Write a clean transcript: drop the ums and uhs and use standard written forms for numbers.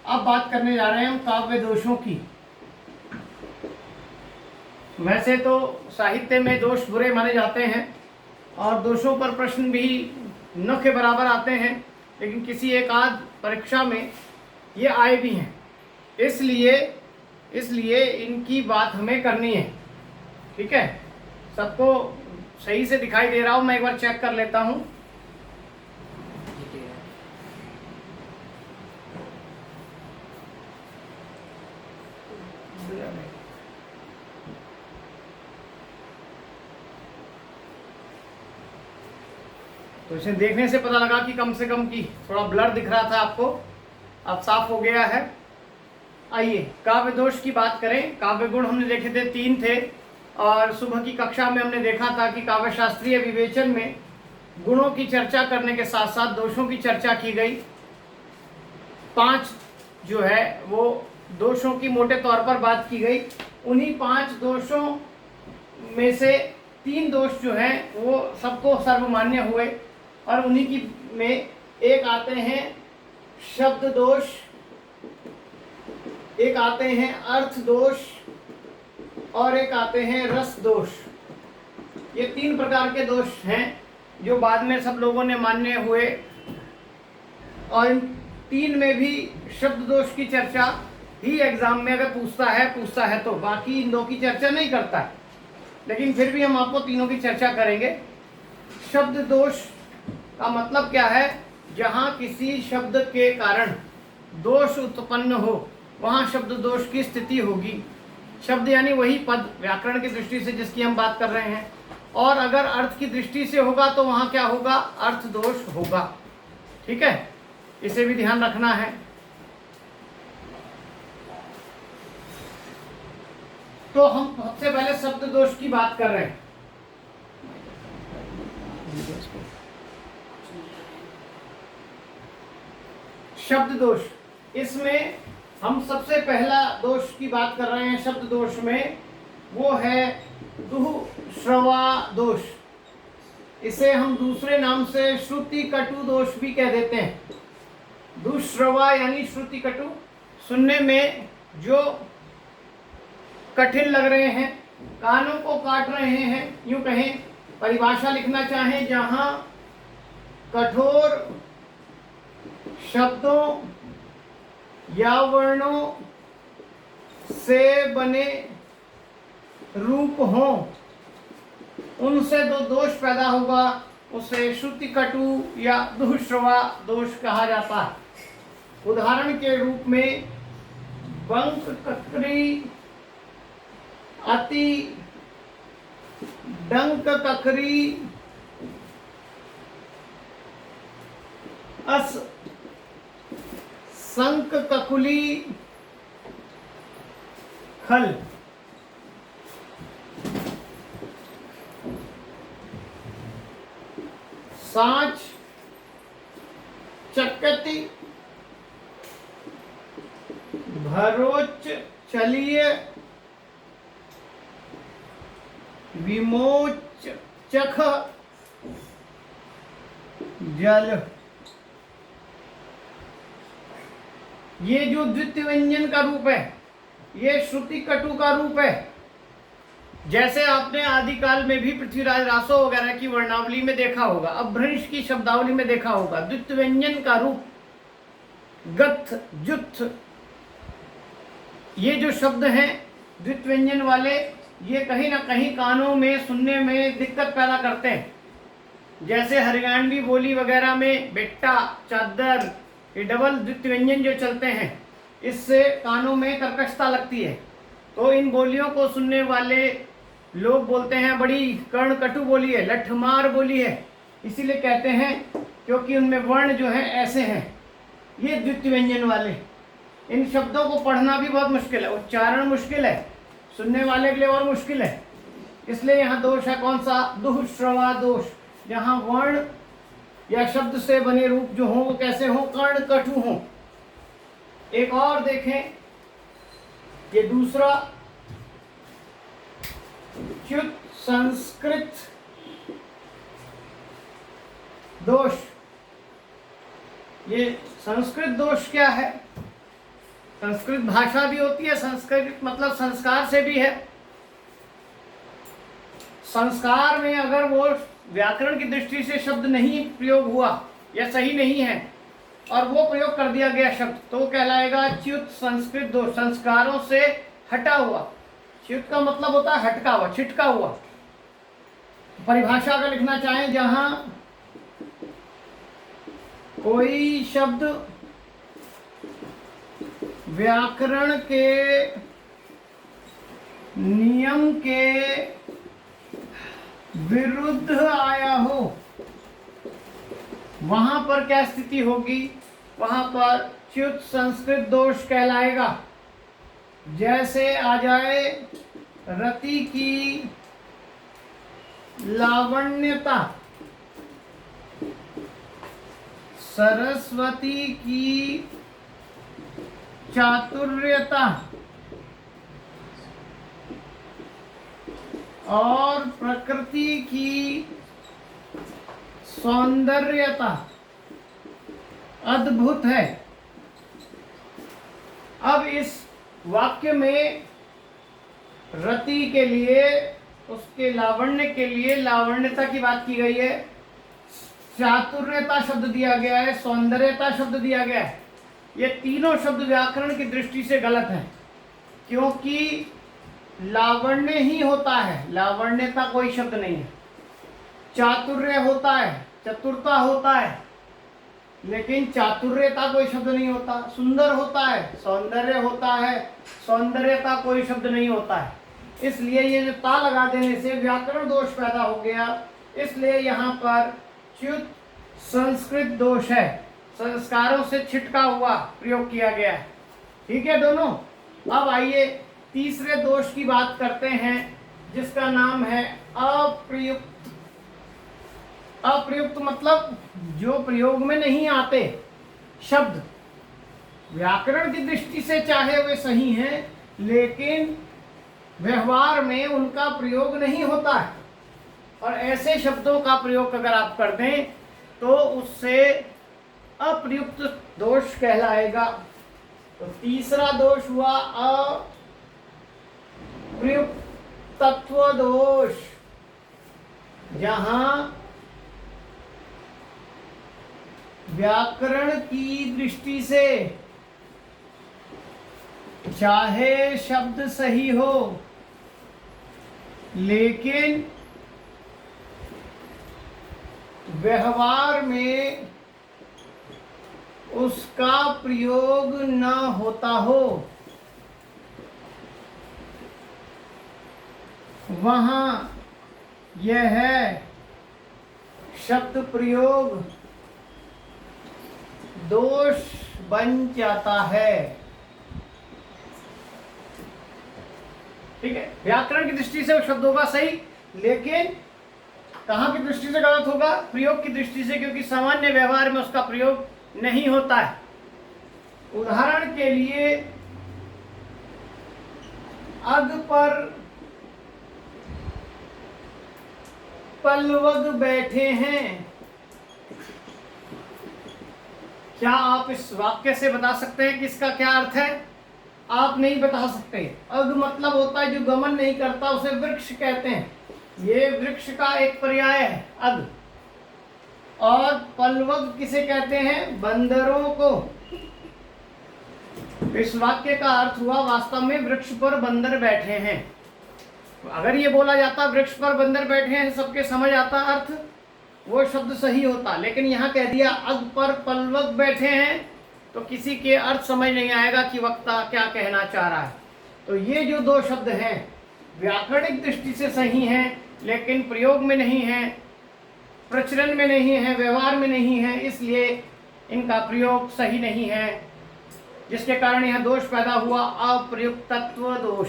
अब बात करने जा रहे हैं हम काव्य दोषों की। वैसे तो साहित्य में दोष बुरे माने जाते हैं और दोषों पर प्रश्न भी न के बराबर आते हैं, लेकिन किसी एक आध परीक्षा में ये आए भी हैं। इसलिए इनकी बात हमें करनी है। ठीक है, सबको सही से दिखाई दे रहा हूँ? मैं एक बार चेक कर लेता हूँ। तो इसे देखने से पता लगा कि कम से कम की थोड़ा ब्लर दिख रहा था आपको, अब साफ हो गया है। आइए काव्य दोष की बात करें। काव्य गुण हमने देखे थे 3 थे, और सुबह की कक्षा में हमने देखा था कि काव्य शास्त्रीय विवेचन में गुणों की चर्चा करने के साथ साथ दोषों की चर्चा की गई। 5 जो है वो दोषों की मोटे तौर पर बात की गई। उन्हीं 5 दोषों में से 3 दोष जो हैं वो सबको सर्वमान्य हुए, और उन्हीं की में एक आते हैं शब्द दोष, एक आते हैं अर्थ दोष, और एक आते हैं रस दोष। ये 3 प्रकार के दोष हैं जो बाद में सब लोगों ने मान्य हुए, और इन 3 में भी शब्द दोष की चर्चा ही एग्जाम में अगर पूछता है तो, बाकी इन 2 की चर्चा नहीं करता है, लेकिन फिर भी हम आपको तीनों की चर्चा करेंगे। शब्द दोष का मतलब क्या है? जहाँ किसी शब्द के कारण दोष उत्पन्न हो वहाँ शब्द दोष की स्थिति होगी। शब्द यानी वही पद व्याकरण की दृष्टि से जिसकी हम बात कर रहे हैं, और अगर अर्थ की दृष्टि से होगा तो वहाँ क्या होगा? अर्थ दोष होगा। ठीक है, इसे भी ध्यान रखना है। तो हम सबसे पहले शब्द दोष की बात कर रहे हैं। शब्द दोष, इसमें हम सबसे पहला दोष की बात कर रहे हैं शब्द दोष में, वो है दुःश्रवा दोष। इसे हम दूसरे नाम से श्रुति कटु दोष भी कह देते हैं। दुःश्रवा यानी श्रुति कटु, सुनने में जो कठिन लग रहे हैं, कानों को काट रहे हैं, यूं कहें, परिभाषा लिखना चाहें, जहां कठोर शब्दों या वर्णों से बने रूप हों, उनसे जो दोष पैदा होगा उसे श्रुति कटु या दुःश्रवा दोष कहा जाता है। उदाहरण के रूप में बंक ककरी, अति, डंक ककरी, अस, संक ककुली, खल। सांच, चकती, भरोच, चलिए, विमोच, चख, जल। ये जो द्वितीय व्यंजन का रूप है, ये श्रुति कटु का रूप है। जैसे आपने आदिकाल में भी पृथ्वीराज रासो वगैरह की वर्णावली में देखा होगा, अपभ्रंश की शब्दावली में देखा होगा, द्वितीय व्यंजन का रूप गथ, जुथ, ये जो शब्द हैं द्वितीय व्यंजन वाले, ये कहीं ना कहीं कानों में सुनने में दिक्कत पैदा करते हैं। जैसे हरियाणवी बोली वगैरह में बेटा, चादर, ये डबल द्वितीय व्यंजन जो चलते हैं, इससे कानों में कर्कशता लगती है। तो इन बोलियों को सुनने वाले लोग बोलते हैं बड़ी कर्णकटु बोली है, लठमार बोली है, इसीलिए कहते हैं क्योंकि उनमें वर्ण जो है ऐसे हैं, ये द्वितीय व्यंजन वाले। इन शब्दों को पढ़ना भी बहुत मुश्किल है, उच्चारण मुश्किल है, सुनने वाले के लिए और मुश्किल है। इसलिए यहाँ दोष है कौन सा? दुःश्रवा दोष, जहाँ वर्ण या शब्द से बने रूप जो हों वो कैसे हों? कर्ण कटु हों। एक और देखें, ये दूसरा च्युत संस्कृत दोष। ये संस्कृत दोष क्या है? संस्कृत भाषा भी होती है, संस्कृत मतलब संस्कार से भी है। संस्कार में अगर वो व्याकरण की दृष्टि से शब्द नहीं प्रयोग हुआ या सही नहीं है और वो प्रयोग कर दिया गया शब्द, तो वो कहलाएगा च्युत संस्कृत दोष, संस्कारों से हटा हुआ। च्युत का मतलब होता है हटका हुआ, छिटका हुआ। परिभाषा अगर लिखना चाहें, जहां कोई शब्द व्याकरण के नियम के विरुद्ध आया हो, वहां पर क्या स्थिति होगी? वहां पर च्युत संस्कृत दोष कहलाएगा। जैसे आ जाए रति की लावण्यता, सरस्वती की चातुर्यता और प्रकृति की सौंदर्यता अद्भुत है। अब इस वाक्य में रति के लिए, उसके लावण्य के लिए लावण्यता की बात की गई है, चातुर्यता शब्द दिया गया है, सौंदर्यता शब्द दिया गया है। ये तीनों शब्द व्याकरण की दृष्टि से गलत हैं, क्योंकि लावण्य ही होता है, लावण्यता कोई शब्द नहीं है। चातुर्य होता है, चतुरता होता है, लेकिन चातुर्यता कोई शब्द नहीं होता। सुंदर होता है, सौंदर्य होता है, सौंदर्यता कोई शब्द नहीं होता है। इसलिए ये जो ता लगा देने से व्याकरण दोष पैदा हो गया, इसलिए यहाँ पर च्युत संस्कृत दोष है, संस्कारों से छिटका हुआ प्रयोग किया गया है। ठीक है दोनों। अब आइए तीसरे दोष की बात करते हैं, जिसका नाम है अप्रयुक्त। अप्रयुक्त मतलब जो प्रयोग में नहीं आते शब्द, व्याकरण की दृष्टि से चाहे वे सही हैं, लेकिन व्यवहार में उनका प्रयोग नहीं होता है। और ऐसे शब्दों का प्रयोग अगर आप कर दें तो उससे अप्रयुक्त दोष कहलाएगा। तो तीसरा दोष हुआ अप्रयुक्तत्व दोष, जहां व्याकरण की दृष्टि से चाहे शब्द सही हो, लेकिन व्यवहार में उसका प्रयोग न होता हो, वहां यह शब्द प्रयोग दोष बन जाता है। ठीक है, व्याकरण की दृष्टि से वो शब्द होगा सही, लेकिन कहाँ की दृष्टि से गलत होगा? प्रयोग की दृष्टि से, क्योंकि सामान्य व्यवहार में उसका प्रयोग नहीं होता है। उदाहरण के लिए, अग पर पलवग बैठे हैं। क्या आप इस वाक्य से बता सकते हैं कि इसका क्या अर्थ है? आप नहीं बता सकते। अग मतलब होता है जो गमन नहीं करता, उसे वृक्ष कहते हैं। ये वृक्ष का एक पर्याय है अग। और पलवग किसे कहते हैं? बंदरों को। इस वाक्य का अर्थ हुआ वास्तव में वृक्ष पर बंदर बैठे हैं। अगर ये बोला जाता वृक्ष पर बंदर बैठे हैं, सबके समझ आता अर्थ, वो शब्द सही होता। लेकिन यहाँ कह दिया अग पर पलवग बैठे हैं, तो किसी के अर्थ समझ नहीं आएगा कि वक्ता क्या कहना चाह रहा है। तो ये जो दो शब्द हैं व्याकरणिक दृष्टि से सही हैं, लेकिन प्रयोग में नहीं है, प्रचलन में नहीं है, व्यवहार में नहीं है, इसलिए इनका प्रयोग सही नहीं है, जिसके कारण यह दोष पैदा हुआ अप्रयुक्तत्व दोष।